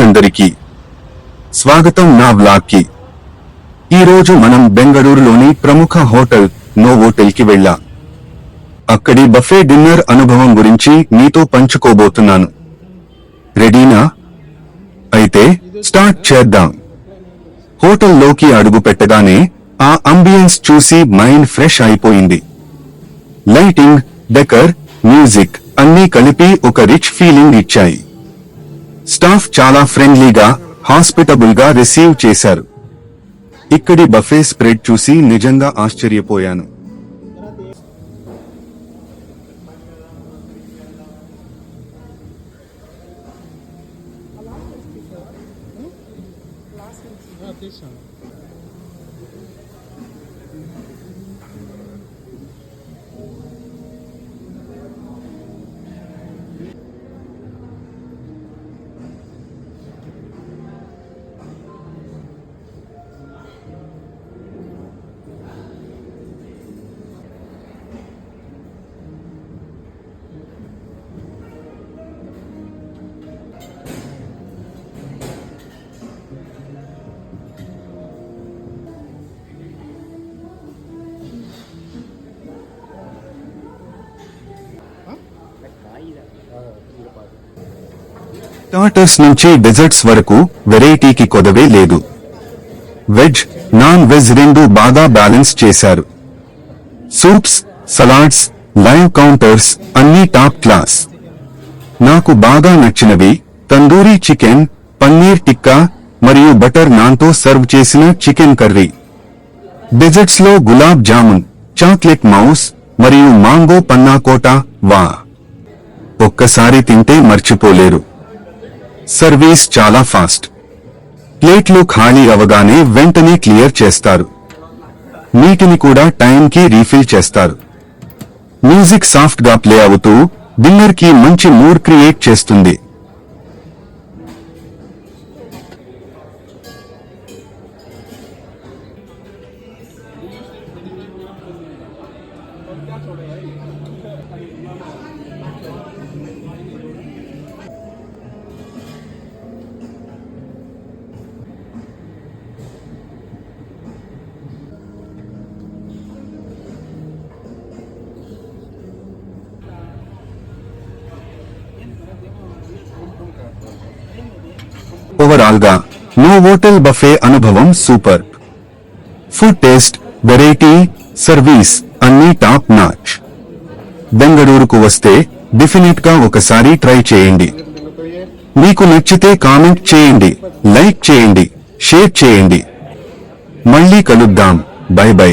అందరికీ స్వాగతం నా వ్లాగ్ కి. ఈరోజు మనం బెంగళూరులోని ప్రముఖ హోటల్ నోవోటెల్ కి వెళ్ళాం. అక్కడి బఫే డిన్నర్ అనుభవం గురించి మీతో పంచుకోబోతున్నాను. రెడీనా? అయితే స్టార్ట్ చేద్దాం. హోటల్లోకి అడుగు పెట్టగానే ఆ అంబియన్స్ చూసి మైండ్ ఫ్రెష్ అయిపోయింది. లైటింగ్, డెకర్, మ్యూజిక్ అన్నీ కలిపి ఒక రిచ్ ఫీలింగ్ ఇచ్చాయి. స్టాఫ్ చాలా ఫ్రెండ్లీగా, హాస్పిటబుల్ గా రిసీవ్ చేశారు. ఇక్కడి బఫే స్ప్రెడ్ చూసి నిజంగా ఆశ్చర్యపోయాను. స్టార్టర్స్ నుంచి డెజర్ట్స్ వరకు వెరైటీకి కొదవే లేదు. వెజ్, నాన్ వెజ్ రెండూ బాగా బ్యాలెన్స్ చేశారు. సూప్స్, సలాడ్స్, లైవ్ కౌంటర్స్ అన్నీ టాప్ క్లాస్. నాకు బాగా నచ్చినవి తందూరీ చికెన్, పన్నీర్ టిక్కా మరియు బటర్ నాన్తో సర్వ్ చేసిన చికెన్ కర్రీ. డెజర్ట్స్ లో గులాబ్ జామున్, చాక్లెట్ మౌస్ మరియు మాంగో పన్నాకోటా. వా, ఒక్కసారి తింటే మర్చిపోలేరు. సర్వీస్ చాలా ఫాస్ట్. ప్లేట్లు ఖాళీ అవగానే వెంటనే క్లియర్ చేస్తారు. నీటిని కూడా టైంకి రీఫిల్ చేస్తారు. మ్యూజిక్ సాఫ్ట్ గా ప్లే అవుతూ డిన్నర్ కి మంచి మూడ్ క్రియేట్ చేస్తుంది. ఓవరాల్ గా నోవోటెల్ బఫే అనుభవం super. Food taste, variety, service అన్నీ టాప్ నాచ్. బెంగళూరుకు వస్తే డెఫినెట్ గా ఒకసారి ట్రై చేయండి. మీకు నచ్చితే కామెంట్ చేయండి, లైక్ చేయండి, షేర్ చేయండి. మళ్ళీ కలుద్దాం. By by.